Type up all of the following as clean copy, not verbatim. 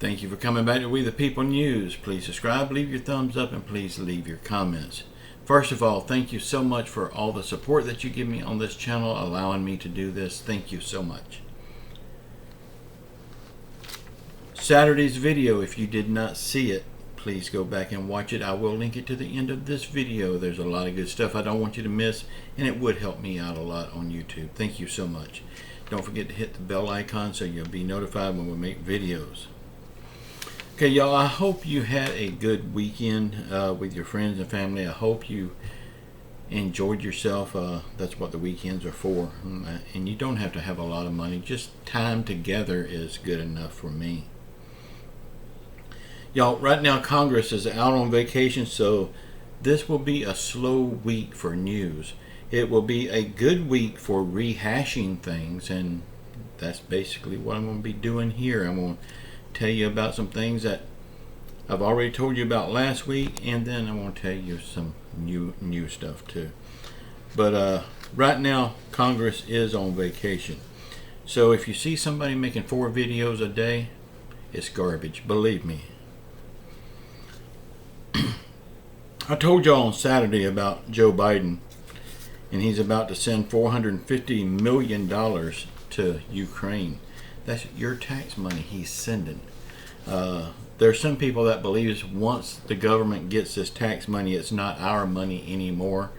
Thank you for coming back to We the People News. Please subscribe, leave your thumbs up, and please leave your comments. First of all, thank you so much for all the support that you give me on this channel, allowing me to do this. Thank you so much. Saturday's video, if you did not see it, please go back and watch it. I will link it to the end of this video. There's a lot of good stuff I don't want you to miss, and it would help me out a lot on YouTube. Thank you so much. Don't forget to hit the bell icon so you'll be notified when we make videos. Okay, y'all, I hope you had a good weekend with your friends and family. I hope you enjoyed yourself. That's what the weekends are for. And you don't have to have a lot of money. Just time together is good enough for me. Y'all, right now Congress is out on vacation, so this will be a slow week for news. It will be a good week for rehashing things, and that's basically what I'm going to be doing here. I'm going to tell you about some things that I've already told you about last week, and then I want to tell you some new stuff too. But right now Congress is on vacation, so if you see somebody making 4 videos a day, it's garbage, believe me. I told y'all on Saturday about Joe Biden, and he's about to send $450 million to Ukraine. That's your tax money he's sending. There's some people that believes once the government gets this tax money, it's not our money anymore.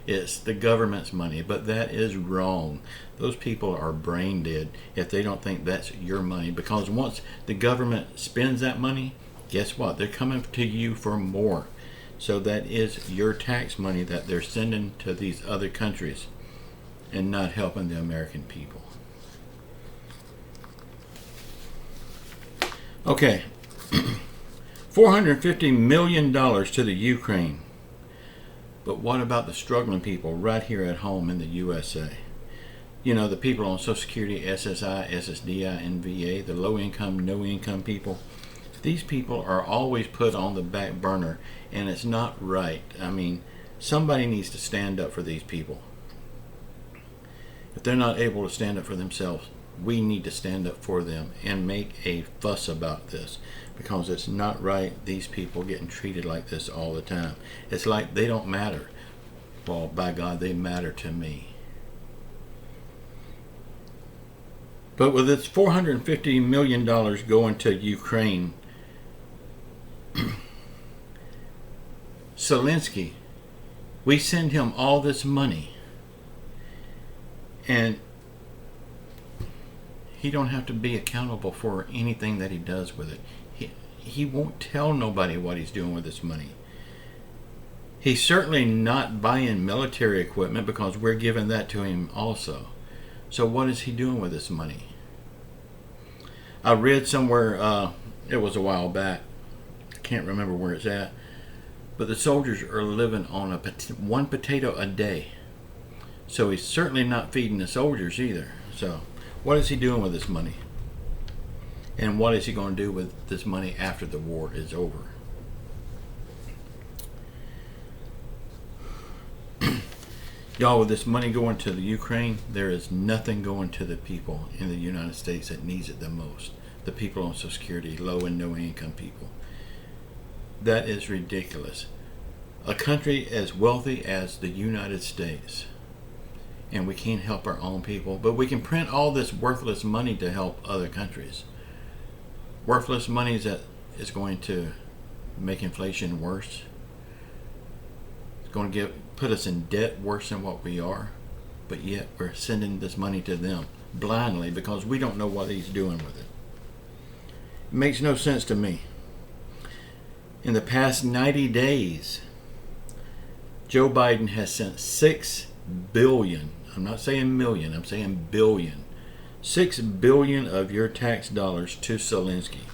It's the government's money, but that is wrong. Those people are brain dead if they don't think that's your money, because once the government spends that money, guess what? They're coming to you for more. So that is your tax money that they're sending to these other countries and not helping the American people. Okay, $450 million to the Ukraine. But what about the struggling people right here at home in the USA? You know, the people on Social Security, SSI, SSDI, and VA, the low income, no income people. These people are always put on the back burner, and it's not right. I mean, somebody needs to stand up for these people. If they're not able to stand up for themselves, we need to stand up for them and make a fuss about this, because it's not right. These people getting treated like this all the time. It's like they don't matter. Well, by God, they matter to me. But with this $450 million going to Ukraine, Zelensky, we send him all this money, and he don't have to be accountable for anything that he does with it. He won't tell nobody what he's doing with this money. He's certainly not buying military equipment, because we're giving that to him also. So what is he doing with this money? I read somewhere, it was a while back, I can't remember where it's at, but the soldiers are living on one potato a day. So he's certainly not feeding the soldiers either. So what is he doing with this money? And what is he going to do with this money after the war is over? Y'all, with this money going to the Ukraine, there is nothing going to the people in the United States that needs it the most. The people on Social Security, low and no income people. That is ridiculous. A country as wealthy as the United States, and we can't help our own people, but we can print all this worthless money to help other countries. Worthless money that is going to make inflation worse. It's going to put us in debt worse than what we are, but yet we're sending this money to them blindly because we don't know what he's doing with it. It makes no sense to me. In the past 90 days, Joe Biden has sent $6 billion. I'm not saying million, I'm saying billion. $6 billion of your tax dollars to Zelensky,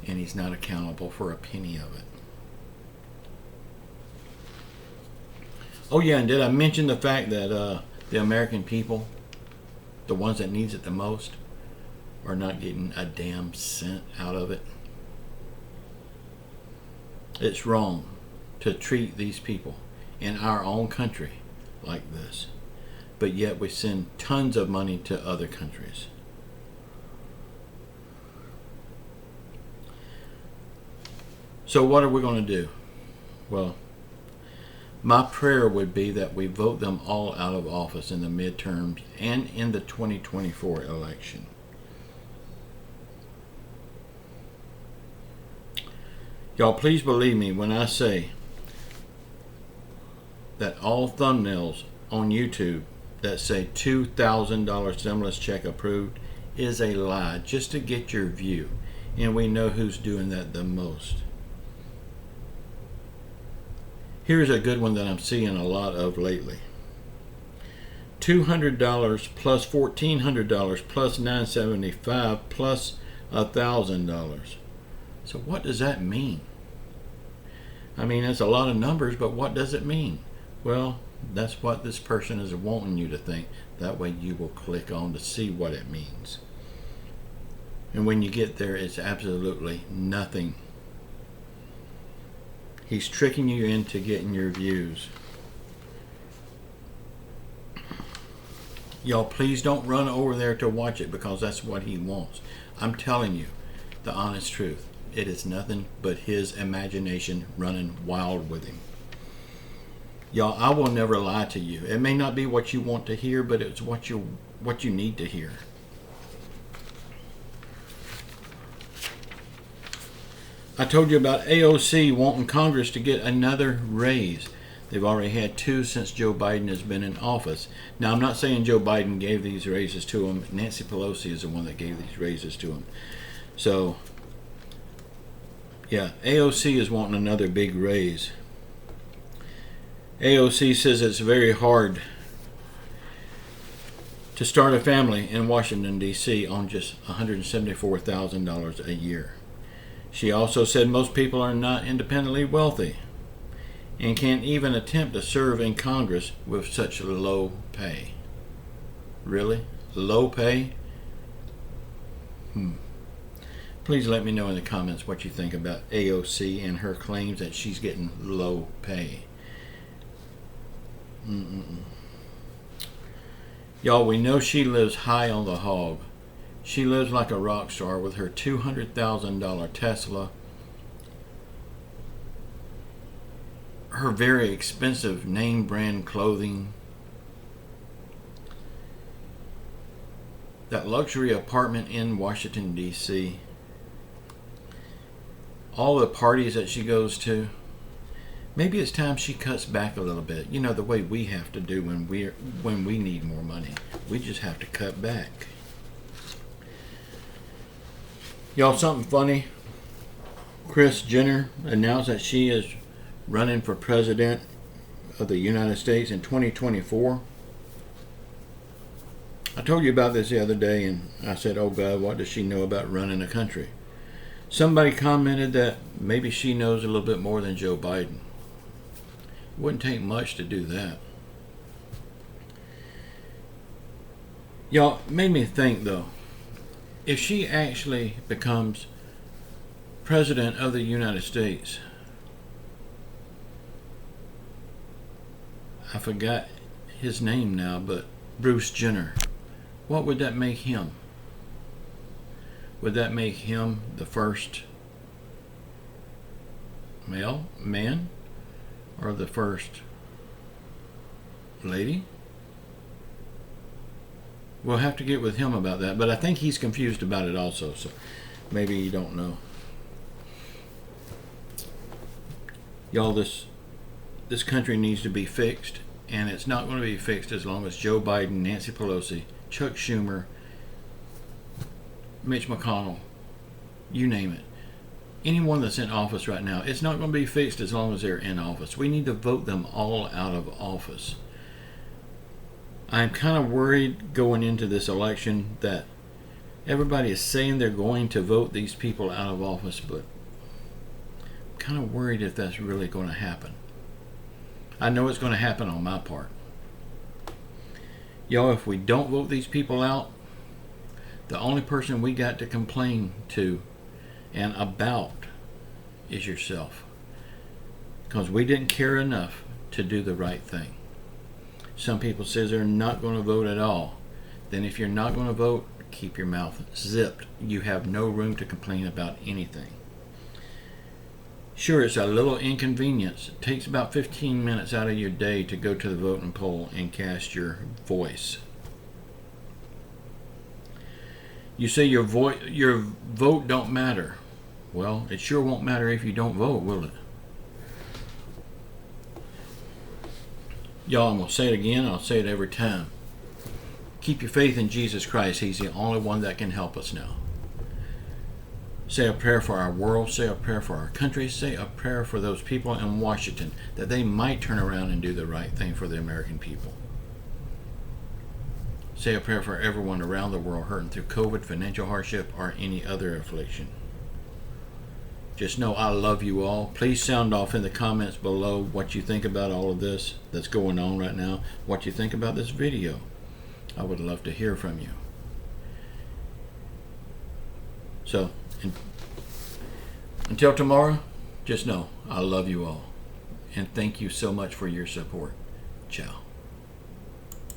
and he's not accountable for a penny of it. Oh yeah, and did I mention the fact that the American people, the ones that needs it the most, are not getting a damn cent out of it? It's wrong to treat these people in our own country like this, but yet we send tons of money to other countries. So what are we going to do? Well, my prayer would be that we vote them all out of office in the midterms and in the 2024 election. Y'all, please believe me when I say that all thumbnails on YouTube that say $2,000 stimulus check approved is a lie, just to get your view. And we know who's doing that the most. Here's a good one that I'm seeing a lot of lately. $200 plus $1,400 plus $975 plus $1,000. So what does that mean? I mean, it's a lot of numbers, but what does it mean? Well, that's what this person is wanting you to think. That way you will click on to see what it means. And when you get there, it's absolutely nothing. He's tricking you into getting your views. Y'all, please don't run over there to watch it, because that's what he wants. I'm telling you the honest truth. It is nothing but his imagination running wild with him. Y'all, I will never lie to you. It may not be what you want to hear, but it's what you need to hear. I told you about AOC wanting Congress to get another raise. They've already had 2 since Joe Biden has been in office. Now, I'm not saying Joe Biden gave these raises to him. Nancy Pelosi is the one that gave these raises to him. So, yeah, AOC is wanting another big raise. AOC says it's very hard to start a family in Washington, D.C. on just $174,000 a year. She also said most people are not independently wealthy and can't even attempt to serve in Congress with such low pay. Really? Low pay? Please let me know in the comments what you think about AOC and her claims that she's getting low pay. Y'all, we know she lives high on the hog. She lives like a rock star with her $200,000 Tesla, her very expensive name brand clothing, that luxury apartment in Washington, D.C., all the parties that she goes to. Maybe it's time she cuts back a little bit. You know, the way we have to do when we need more money. We just have to cut back. Y'all, something funny. Kris Jenner announced that she is running for president of the United States in 2024. I told you about this the other day, and I said, oh God, what does she know about running a country? Somebody commented that maybe she knows a little bit more than Joe Biden. It wouldn't take much to do that. Y'all, it made me think though, if she actually becomes president of the United States, I forgot his name now, but Bruce Jenner, what would that make him? Would that make him the first male man or the first lady? We'll have to get with him about that, but I think he's confused about it also, so maybe you don't know. Y'all, this country needs to be fixed, and it's not going to be fixed as long as Joe Biden, Nancy Pelosi, Chuck Schumer, Mitch McConnell, you name it. Anyone that's in office right now, it's not going to be fixed as long as they're in office. We need to vote them all out of office. I'm kind of worried going into this election that everybody is saying they're going to vote these people out of office, but I'm kind of worried if that's really going to happen. I know it's going to happen on my part. Y'all, if we don't vote these people out, the only person we got to complain to and about is yourself. Because we didn't care enough to do the right thing. Some people say they're not going to vote at all. Then if you're not going to vote, keep your mouth zipped. You have no room to complain about anything. Sure, it's a little inconvenience. It takes about 15 minutes out of your day to go to the voting poll and cast your voice. You say your vote don't matter. Well, it sure won't matter if you don't vote, will it? Y'all, I'm going to say it again. I'll say it every time. Keep your faith in Jesus Christ. He's the only one that can help us now. Say a prayer for our world. Say a prayer for our country. Say a prayer for those people in Washington, that they might turn around and do the right thing for the American people. Say a prayer for everyone around the world hurting through COVID, financial hardship, or any other affliction. Just know I love you all. Please sound off in the comments below what you think about all of this that's going on right now. What you think about this video. I would love to hear from you. So, until tomorrow, just know I love you all. And thank you so much for your support. Ciao.